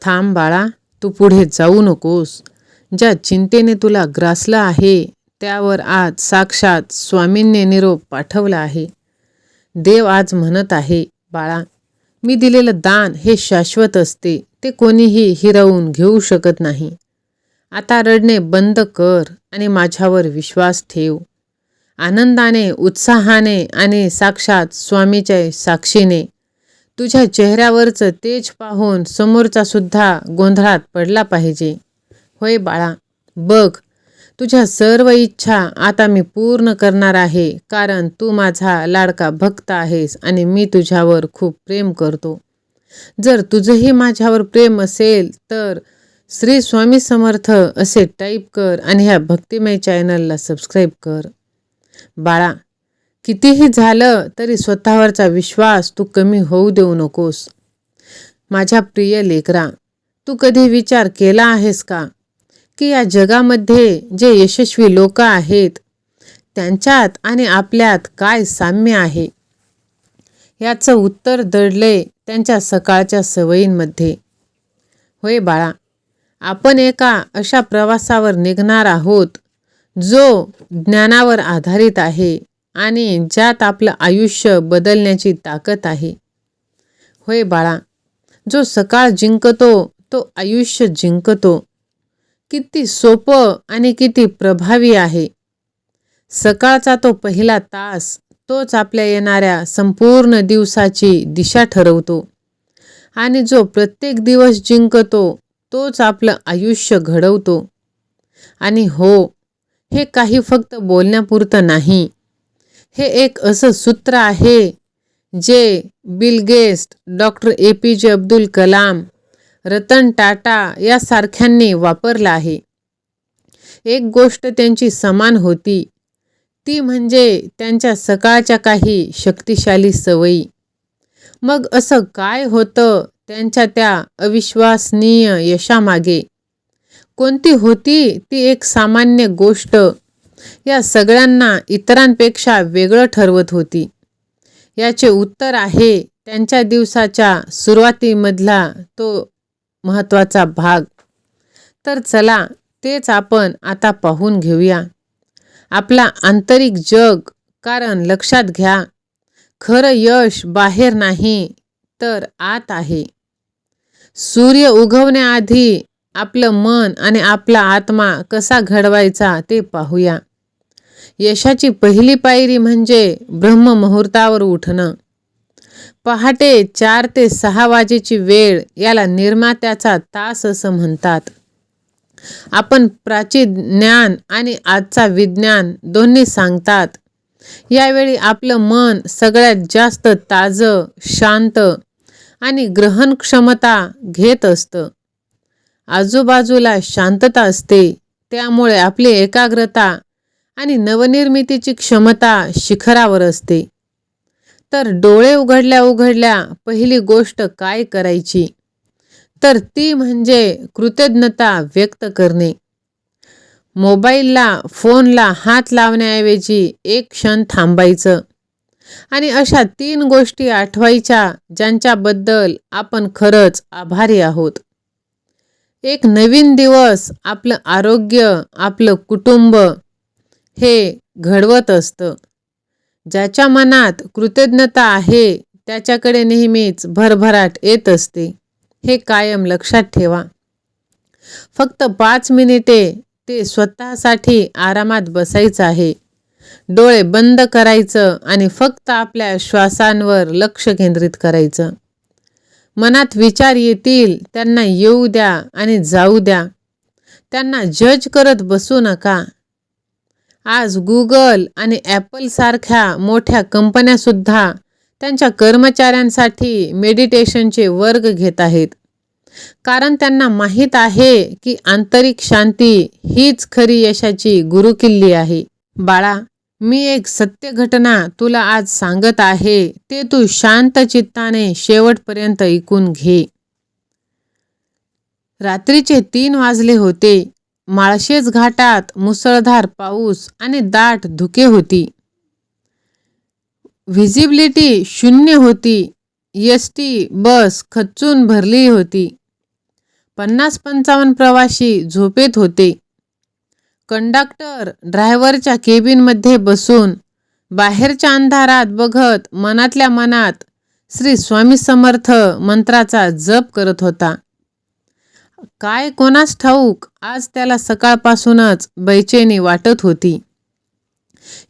थांब बाळा, तू पुढे जाऊ नकोस. ज्या चिंतेने तुला ग्रासलं आहे त्यावर आज साक्षात स्वामींनी निरोप पाठवला आहे. देव आज म्हणत आहे, बाळा, मी दिलेलं दान हे शाश्वत असते, ते कोणीही हिरावून घेऊ शकत नाही. आता रडणे बंद कर आणि माझ्यावर विश्वास ठेव. आनंदाने, उत्साहाने आणि साक्षात स्वामीच्या साक्षीने तुझ्या चेहऱ्यावरचं तेज पाहून समोरचा सुद्धा गोंधळात पडला पाहिजे. होय बाळा, बघ, तुझ्या सर्व इच्छा आता मी पूर्ण करणार आहे, कारण तू माझा लाडका भक्त आहेस आणि मी तुझ्यावर खूप प्रेम करतो. जर तुझंही माझ्यावर प्रेम असेल तर श्री स्वामी समर्थ असे टाईप कर आणि ह्या भक्तिमय चॅनलला सबस्क्राईब कर. बाळा, कितीही झालं तरी स्वतःवरचा विश्वास तू कमी होऊ देऊ नकोस. माझ्या प्रिय लेकरा, तू कधी विचार केला आहेस का की या जगामध्ये जे यशस्वी लोक आहेत त्यांच्यात आणि आपल्यात काय साम्य आहे? याचं उत्तर दडले त्यांच्या सकाळच्या सवयींमध्ये. होय बाळा, आपण एका अशा प्रवासावर निघणार आहोत जो ज्ञानावर आधारित आहे आणि ज्यात आपलं आयुष्य बदलण्याची ताकद आहे. होय बाळा, जो सकाळ जिंकतो तो आयुष्य जिंकतो. किती सोपं आणि किती प्रभावी आहे. सकाळचा तो पहिला तास तोच आपल्या येणाऱ्या संपूर्ण दिवसाची दिशा ठरवतो आणि जो प्रत्येक दिवस जिंकतो तोच आपलं आयुष्य घडवतो. आणि हो, हे काही फक्त बोलण्यापुरतं नाही. हे एक असं सूत्र आहे जे Bill Gates, doctor APJ Abdul Kalam, Ratan Tata यासारख्यांनी वापरलं आहे. एक गोष्ट त्यांची समान होती, ती म्हणजे त्यांच्या सकाळच्या काही शक्तिशाली सवयी. मग असं काय होतं त्यांच्या त्या अविश्वसनीय यशामागे? कोणती होती ती एक सामान्य गोष्ट या सगळ्यांना इतरांपेक्षा वेगळं ठरवत होती? याचे उत्तर आहे त्यांच्या दिवसाच्या सुरुवातीमधला तो महत्त्वाचा भाग. तर चला, तेच आपण आता पाहून घेऊया. आपला आंतरिक जग. कारण लक्षात घ्या, खरं यश बाहेर नाही तर आत आहे. सूर्य उगवण्याआधी आपलं मन आणि आपला आत्मा कसा घडवायचा ते पाहूया. यशाची पहिली पायरी म्हणजे ब्रह्ममुहूर्तावर उठणं. पहाटे 4 ते 6 वाजेची वेळ याला निर्मात्याचा तास असं म्हणतात. आपण प्राचीन ज्ञान आणि आजचा विज्ञान दोन्ही सांगतात. यावेळी आपलं मन सगळ्यात जास्त ताजं, शांत आणि ग्रहण क्षमता घेत असतं. आजूबाजूला शांतता असते, त्यामुळे आपली एकाग्रता आणि नवनिर्मितीची क्षमता शिखरावर असते. तर डोळे उघडल्या उघडल्या पहिली गोष्ट काय करायची, तर ती म्हणजे कृतज्ञता व्यक्त करणे. मोबाईलला, फोनला हात लावण्याऐवजी एक क्षण थांबायचं आणि अशा 3 गोष्टी आठवायच्या ज्यांच्याबद्दल आपण खरंच आभारी आहोत. एक नवीन दिवस आपलं आरोग्य, आपलं कुटुंब हे घडवत असतं. ज्याच्या मनात कृतज्ञता आहे त्याच्याकडे नेहमीच भरभराट येत असते. हे कायम लक्षात ठेवा. फक्त 5 मिनिटे ते स्वतःसाठी आरामात बसायचं आहे. डोळे बंद करायचं आणि फक्त आपल्या श्वासांवर लक्ष केंद्रित करायचं. मनात विचार येतील, त्यांना येऊ द्या आणि जाऊ द्या. त्यांना जज करत बसू नका. आज गुगल आणि ॲपल सारख्या मोठ्या कंपन्यासुद्धा त्यांच्या कर्मचाऱ्यांसाठी मेडिटेशनचे वर्ग घेत आहेत. कारण त्यांना माहीत आहे की आंतरिक शांती हीच खरी यशाची गुरुकिल्ली आहे. बाळा, मी एक सत्य घटना तुला आज सांगत आहे, ते तू शांत चित्ताने शेवटपर्यंत ऐकून घे. रात्रीचे 3 वाजले होते. माळशेज घाटात मुसळधार पाऊस आणि दाट धुके होती. व्हिजिबिलिटी 0 होती. एसटी बस खच्चून भरली होती. 50-55 प्रवासी झोपेत होते. कंडक्टर ड्रायव्हरच्या केबिनमध्ये बसून बाहेरच्या अंधारात बघत मनातल्या मनात श्री स्वामी समर्थ मंत्राचा जप करत होता. काय कोणास ठाऊक, आज त्याला सकाळपासूनच बेचैनी वाटत होती.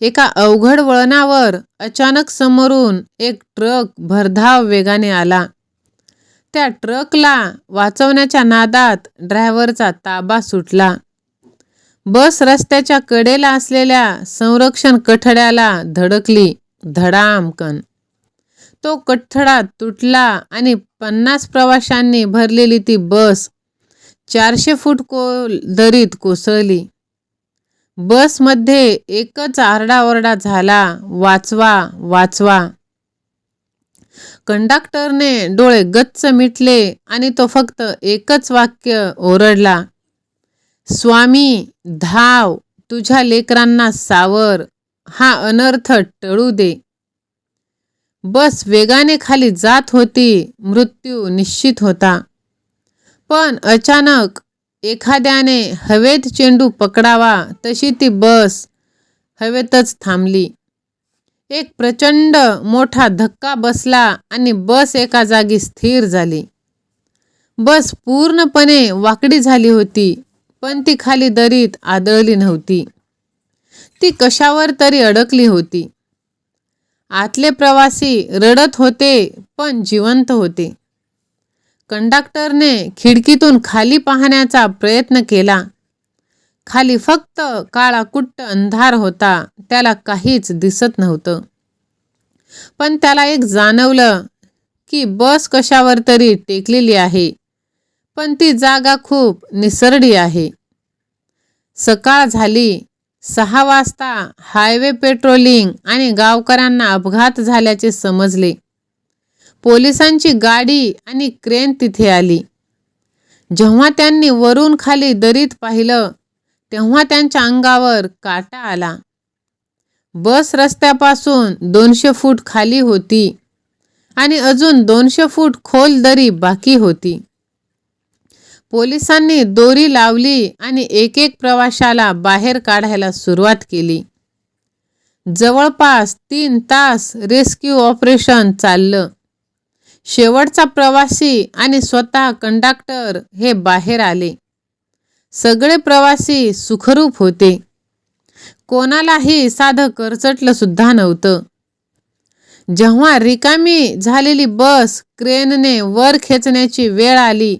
एका अवघड वळणावर अचानक समोरून एक ट्रक भरधाव वेगाने आला. त्या ट्रकला वाचवण्याच्या नादात ड्रायव्हरचा ताबा सुटला. बस रस्त्याच्या कडेला असलेल्या संरक्षण कठड्याला धडकली. धडामकन तो कठडा तुटला आणि 50 प्रवाशांनी भरलेली ती बस 400 फूट खोल दरीत कोसळली. बसमध्ये एकच आरडाओरडा झाला, वाचवा वाचवा. कंडक्टरने डोळे गच्च मिटले आणि तो फक्त एकच वाक्य ओरडला, स्वामी धाव, तुझ्या लेकरांना सावर, हा अनर्थ टळू दे. बस वेगाने खाली जात होती. मृत्यू निश्चित होता. पण अचानक एखाद्याने हवेत चेंडू पकडावा तशी ती बस हवेतच थांबली. एक प्रचंड मोठा धक्का बसला आणि बस एका जागी स्थिर झाली. बस पूर्णपणे वाकडी झाली होती, पण ती खाली दरीत आदळली नव्हती. ती कशावर तरी अडकली होती. आतले प्रवासी रडत होते, पण जिवंत होते. कंडक्टरने खिडकीतून खाली पाहण्याचा प्रयत्न केला. खाली फक्त काळाकुट्ट अंधार होता. त्याला काहीच दिसत नव्हतं. पण त्याला एक जाणवलं की बस कशावर तरी टेकलेली आहे, पण ती जागा खूप निसरडी आहे. सकाळ झाली. 6 वाजता हायवे पेट्रोलिंग आणि गावकऱ्यांना अपघात झाल्याचे समजले. पोलिसांची गाडी आणि क्रेन तिथे आली. जेव्हा त्यांनी वरून खाली दरीत पाहिलं, तेव्हा त्यांच्या अंगावर काटा आला. बस रस्त्यापासून 200 फूट खाली होती आणि अजून 200 फूट खोल दरी बाकी होती. पोलिसांनी दोरी लावली आणि एक प्रवाशाला बाहेर काढायला सुरुवात केली. जवळपास 3 तास रेस्क्यू ऑपरेशन चाललं. शेवटचा प्रवासी आणि स्वतः कंडक्टर हे बाहेर आले. सगळे प्रवासी सुखरूप होते. कोणालाही साधं करचटलं सुद्धा नव्हतं. जेव्हा रिकामी झालेली बस क्रेनने वर खेचण्याची वेळ आली,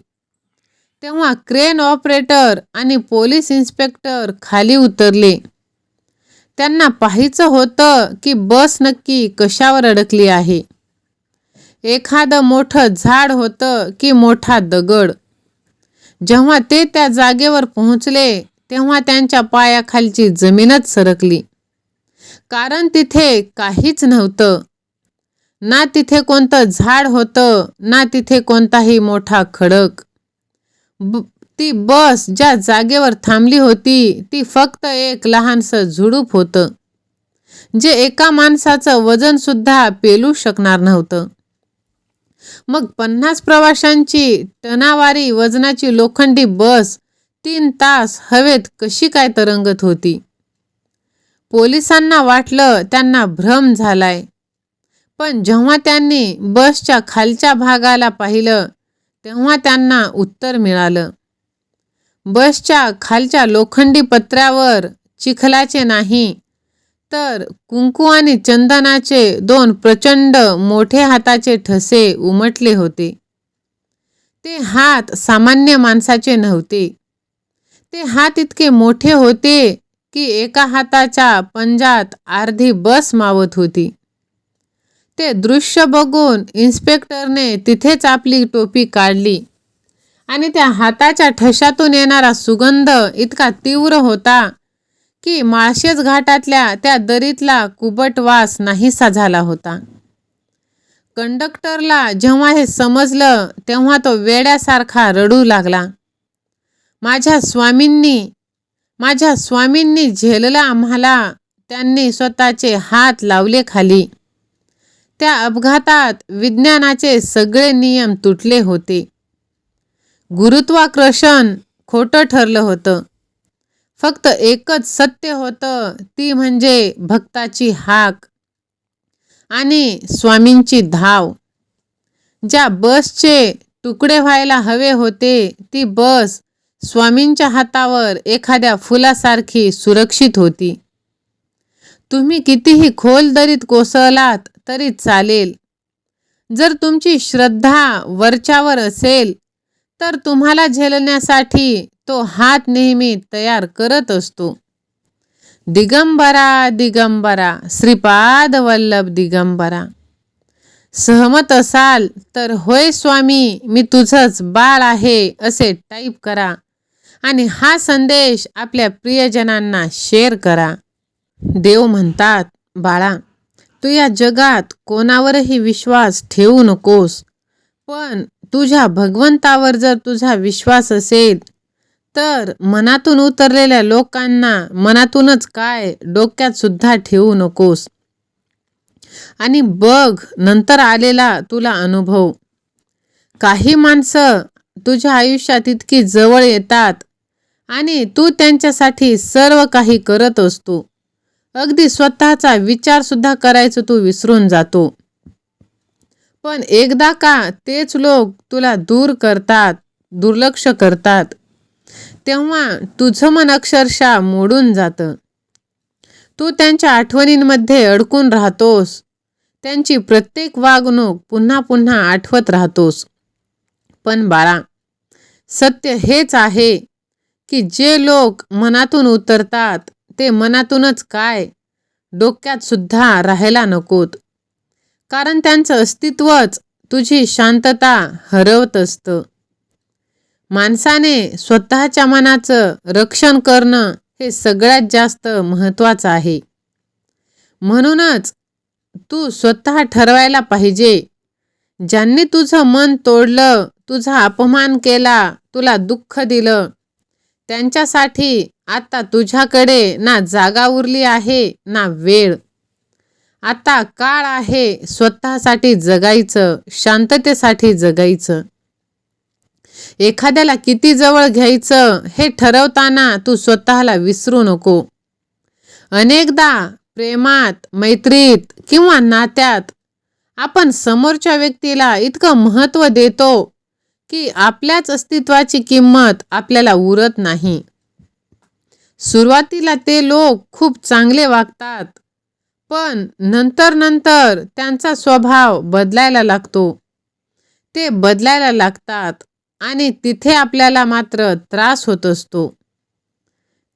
तेव्हा क्रेन ऑपरेटर आणि पोलीस इन्स्पेक्टर खाली उतरले. त्यांना पाहायचं होतं की बस नक्की कशावर अडकली आहे. एखादं मोठं झाड होतं की मोठा दगड. जेव्हा ते त्या जागेवर पोहोचले, तेव्हा त्यांच्या पायाखालची जमीनच सरकली. कारण तिथे काहीच नव्हतं. ना तिथे कोणतं झाड होतं, ना तिथे कोणताही मोठा खडक. ती बस ज्या जागेवर थांबली होती, ती फक्त एक लहानसं झुडूप होतं, जे एका माणसाचं वजन सुद्धा पेलू शकणार नव्हतं. मग 50 प्रवाशांची टनावारी वजनाची लोखंडी बस 3 तास हवेत कशी काय तरंगत होती? पोलिसांना वाटलं त्यांना भ्रम झालाय. पण जेव्हा त्यांनी बसच्या खालच्या भागाला पाहिलं, तेव्हा त्यांना उत्तर मिळालं. बसच्या खालच्या लोखंडी पत्र्यावर चिखलाचे नाही, तर कुंकू आणि चंदनाचे 2 प्रचंड मोठे हाताचे ठसे उमटले होते. ते हात सामान्य माणसाचे नव्हते. ते हात इतके मोठे होते की एका हाताच्या पंजात अर्धी बस मावत होती. ते दृश्य बघून इन्स्पेक्टरने तिथेच आपली टोपी काढली आणि त्या हाताच्या ठशातून येणारा सुगंध इतका तीव्र होता की माळशेज घाटातल्या त्या दरीतला कुबट वास नाहीसा झाला होता. कंडक्टरला जेव्हा हे समजलं, तेव्हा तो वेड्यासारखा रडू लागला. माझ्या स्वामींनी झेललं आम्हाला. त्यांनी स्वतःचे हात लावले खाली. त्या अपघातात विज्ञानाचे सगळे नियम तुटले होते. गुरुत्वाकर्षण खोटं ठरलं होतं. फक्त एकच सत्य होतं, ती म्हणजे भक्ताची हाक आणि स्वामींची धाव. ज्या बसचे तुकडे व्हायला हवे होते, ती बस स्वामींच्या हातावर एखाद्या फुलासारखी सुरक्षित होती. तुम्ही कितीही खोल दरीत कोसळलात तरी चालेल. जर तुमची श्रद्धा वरच्यावर असेल तर तुम्हाला झेलण्यासाठी तो हात नेहमी तयार करत असतो. दिगंबरा दिगंबरा श्रीपाद वल्लभ दिगंबरा. सहमत असाल तर होय स्वामी, मी तुझंच बाळ आहे असे टाईप करा आणि हा संदेश आपल्या प्रियजनांना शेअर करा. देव म्हणतात, बाळा, तू या जगात कोणावरही विश्वास ठेवू नकोस, पण तुझ्या भगवंतावर जर तुझा विश्वास असेल तर मनातून उतरलेल्या लोकांना मनातूनच काय, डोक्यात सुद्धा ठेवू नकोस. आणि बघ नंतर आलेला तुला अनुभव. काही माणसं तुझ्या आयुष्यात इतकी जवळ येतात आणि तू त्यांच्यासाठी सर्व काही करत असतो. अगदी स्वतःचा विचार सुद्धा करायचं तू विसरून जातो. पण एकदा का तेच लोक तुला दूर करतात, दुर्लक्ष करतात, तेव्हा तुझं मन अक्षरशः मोडून जातं. तू त्यांच्या आठवणींमध्ये अडकून राहतोस. त्यांची प्रत्येक वागणूक पुन्हा पुन्हा आठवत राहतोस. पण बाळा, सत्य हेच आहे की जे लोक मनातून उतरतात ते मनातूनच काय, डोक्यात सुद्धा राहायला नकोत. कारण त्यांचं अस्तित्वच तुझी शांतता हरवत असतं. माणसाने स्वतःच्या मनाचं रक्षण करणं हे सगळ्यात जास्त महत्त्वाचं आहे. म्हणूनच तू स्वतः ठरवायला पाहिजे. ज्यांनी तुझं मन तोडलं, तुझा अपमान केला, तुला दुःख दिलं, त्यांच्यासाठी आता तुझ्याकडे ना जागा उरली आहे ना वेळ. आता काळ आहे स्वतःसाठी जगायचं, शांततेसाठी जगायचं. एखाद्याला किती जवळ घ्यायचं हे ठरवताना तू स्वतःला विसरू नको. अनेकदा प्रेमात, मैत्रीत किंवा नात्यात आपण समोरच्या व्यक्तीला इतकं महत्त्व देतो की आपल्याच अस्तित्वाची किंमत आपल्याला उरत नाही. सुरुवातीला ते लोक खूप चांगले वागतात, पण नंतर त्यांचा स्वभाव बदलायला लागतो. ते बदलायला लागतात आणि तिथे आपल्याला मात्र त्रास होत असतो.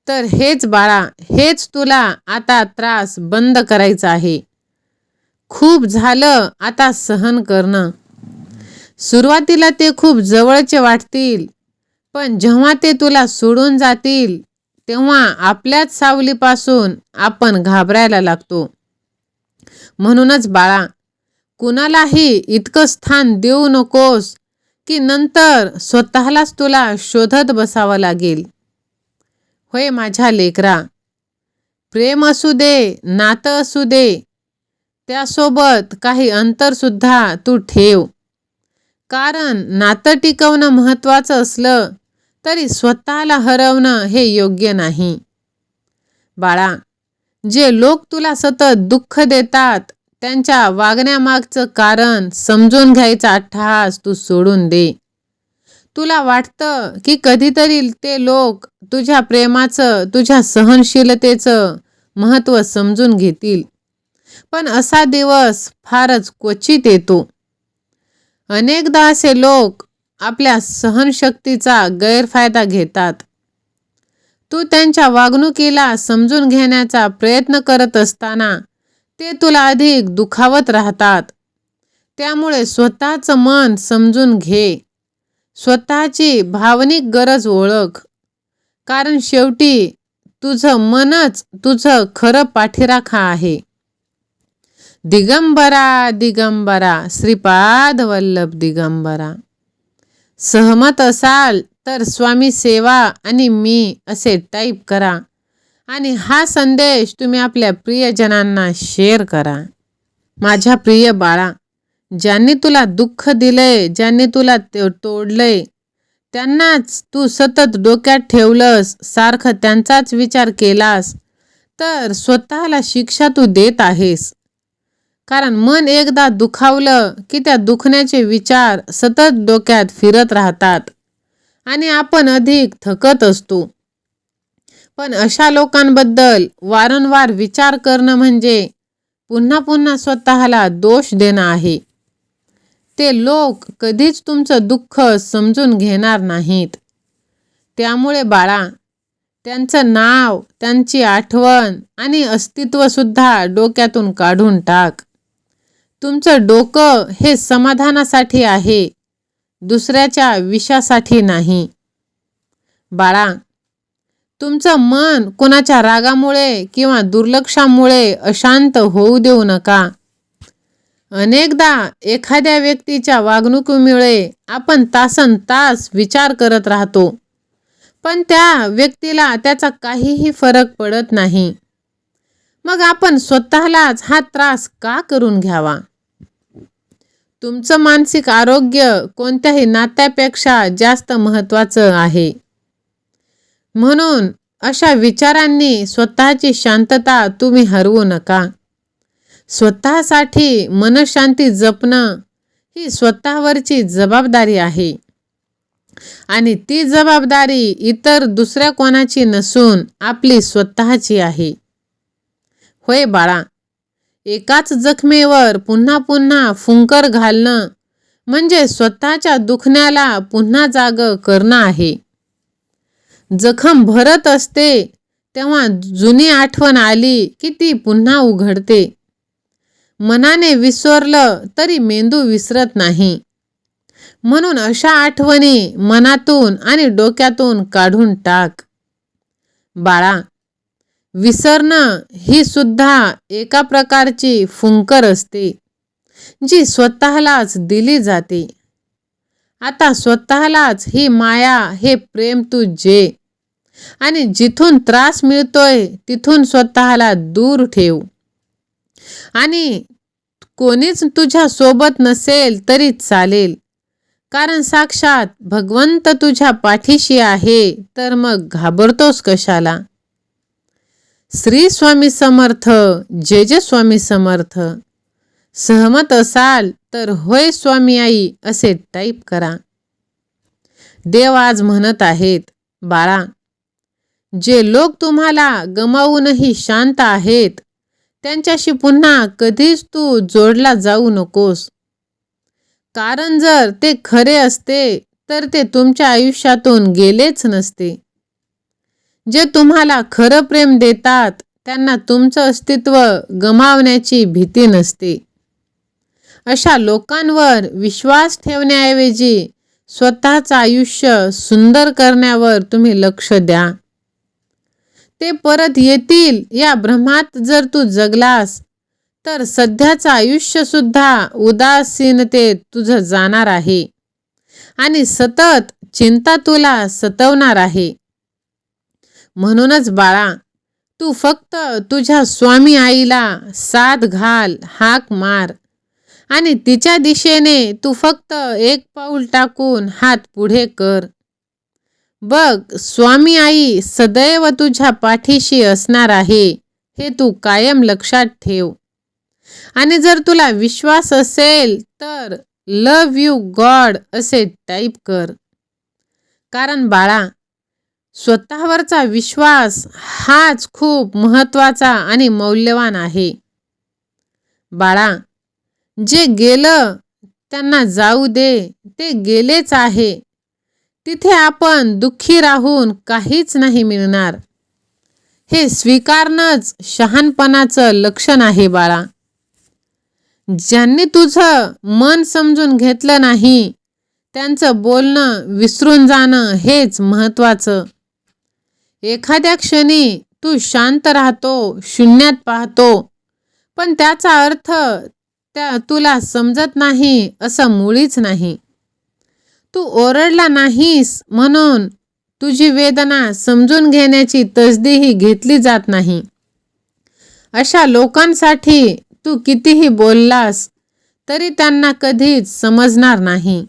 तर हेच बाळा, हेच तुला आता त्रास बंद करायचा आहे. खूप झालं आता सहन करणं. सुरुवातीला ते खूप जवळचे वाटतील, पण जेव्हा ते तुला सोडून जातील तेव्हा आपल्याच सावलीपासून आपण घाबरायला लागतो. म्हणूनच बाळा, कुणालाही इतकं स्थान देऊ नकोस की नंतर स्वतःलाच तुला शोधत बसावं लागेल. होय माझ्या लेकरा, प्रेम असू दे, नातं असू दे, त्यासोबत काही अंतरसुद्धा तू ठेव. कारण नातं टिकवणं महत्त्वाचं असलं तरी स्वतःला हरवणं हे योग्य नाही. बाळा, जे लोक तुला सतत दुःख देतात त्यांच्या वागण्यामागचं कारण समजून घ्यायचा अट्टहास तू सोडून दे. तुला वाटतं की कधीतरी ते लोक तुझ्या प्रेमाचं, तुझ्या सहनशीलतेचं महत्त्व समजून घेतील, पण असा दिवस फारच क्वचित येतो. अनेकदा असे लोक आपल्या सहनशक्तीचा गैरफायदा घेतात. तू त्यांच्या वागणुकीला समजून घेण्याचा प्रयत्न करत असताना ते तुला अधिक दुखावत राहतात. त्यामुळे स्वतःचं मन समजून घे. स्वतःची भावनिक गरज ओळख. कारण शेवटी तुझं मनच तुझं खरं पाठीराखा आहे. दिगंबरा दिगंबरा श्रीपाद वल्लभ दिगंबरा. सहमत असाल तर स्वामी सेवा आणि मी असे टाईप करा आणि हा संदेश तुम्ही आपल्या प्रियजनांना शेअर करा. माझ्या प्रिय बाळा, ज्यांनी तुला दुःख दिलंय, ज्यांनी तुला तोडलंय, त्यांनाच तू सतत डोक्यात ठेवलंस, सारखं त्यांचाच विचार केलास, तर स्वतःला शिक्षा तू देत आहेस. कारण मन एकदा दुखावलं की त्या दुखण्याचे विचार सतत डोक्यात फिरत राहतात आणि आपण अधिक थकत असतो. पण अशा लोकांबद्दल वारंवार विचार करणं म्हणजे पुन्हा पुन्हा स्वतःला दोष देणं आहे. ते लोक कधीच तुमचं दुःख समजून घेणार नाहीत. त्यामुळे बाळा, त्यांचं नाव, त्यांची आठवण आणि अस्तित्वसुद्धा डोक्यातून काढून टाक. तुमचं डोकं हे समाधानासाठी आहे, दुसऱ्याच्या विषासाठी नाही. बाळा, तुमचं मन कोणाच्या रागामुळे किंवा दुर्लक्षामुळे अशांत होऊ देऊ नका. अनेकदा एखाद्या व्यक्तीच्या वागणुकीमुळे आपण तासनतास विचार करत राहतो, पण त्या व्यक्तीला त्याचा काहीही फरक पडत नाही. मग आपण स्वतःलाच हा त्रास का करून घ्यावा? तुमचं मानसिक आरोग्य कोणत्याही नात्यापेक्षा जास्त महत्त्वाचं आहे. म्हणून अशा विचारांनी स्वतःची शांतता तुम्ही हरवू नका. स्वतःसाठी मनशांती जपणं ही स्वतःवरची जबाबदारी आहे आणि ती जबाबदारी इतर दुसऱ्या कोणाची नसून आपली स्वतःची आहे. होय बाळा, एकाच जखमेवर पुन्हा पुन्हा फुंकर घालणं म्हणजे स्वतःच्या दुखण्याला पुन्हा जागं करणं आहे. जखम भरत असते तेव्हा जुनी आठवण आली की ती पुन्हा उघडते. मनाने विसरलं तरी मेंदू विसरत नाही. म्हणून अशा आठवणी मनातून आणि डोक्यातून काढून टाक. बाळा, विसरणं ही सुद्धा एका प्रकारची फुंकर असते, जी स्वतःलाच दिली जाते. आता स्वतःलाच ही माया, हे प्रेम तू जे आणि जिथून त्रास मिळतोय तिथून स्वतःला दूर ठेव. आणि कोणीच तुझ्या सोबत नसेल तरी चालेल, कारण साक्षात भगवंत तुझ्या पाठीशी आहे, तर मग घाबरतोस कशाला? श्री स्वामी समर्थ. जय जय स्वामी समर्थ. सहमत असाल तर होय स्वामी आई असे टाईप करा. देव आज म्हणत आहेत, बाळा, जे लोक तुम्हाला गमावूनही शांत आहेत, त्यांच्याशी पुन्हा कधीच तू जोडला जाऊ नकोस. कारण जर ते खरे असते तर ते तुमच्या आयुष्यातून गेलेच नसते. जे तुम्हाला खरं प्रेम देतात त्यांना तुमचं अस्तित्व गमावण्याची भीती नसते. अशा लोकांवर विश्वास ठेवण्याऐवजी स्वतःचं आयुष्य सुंदर करण्यावर तुम्ही लक्ष द्या. ते परत येतील या भ्रमात जर तू जगलास तर सध्याचं आयुष्यसुद्धा उदासीनतेत तुझं जाणार आहे आणि सतत चिंता तुला सतवणार आहे. म्हणूनच बाळा, तू फक्त तुझ्या स्वामी आईला साद घाल, हाक मार आणि तिच्या दिशेने तू फक्त एक पाऊल टाकून हात पुढे कर. बघ, स्वामी आई सदैव तुझ्या पाठीशी असणार आहे, हे तू कायम लक्षात ठेव. आणि जर तुला विश्वास असेल तर लव यू गॉड असे टाईप कर. कारण बाळा, स्वतःवरचा विश्वास हाच खूप महत्त्वाचा आणि मौल्यवान आहे. बाळा, जे गेलं त्यांना जाऊ दे, ते गेलेच आहे. तिथे आपण दुःखी राहून काहीच नाही मिळणार. हे स्वीकारणंच शहाणपणाचं लक्षण आहे बाळा. ज्यांनी तुझं मन समजून घेतलं नाही त्यांचं बोलणं विसरून जाणं हेच महत्त्वाचं. एखाद्या क्षणी तू शांत राहतो, शून्यात पाहतो, पण त्याचा अर्थ तुला समजत नाही असं मुळीच नाही. तू ओरडला नाहीस म्हणून तुझी वेदना समजून घेण्याची तसदीही घेतली जात नाही. अशा लोकांसाठी तू कितीही बोललास तरी त्यांना कधीच समजणार नाही.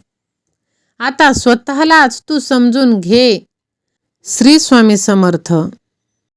आता स्वतःलाच तू समजून घे. श्री स्वामी समर्थ.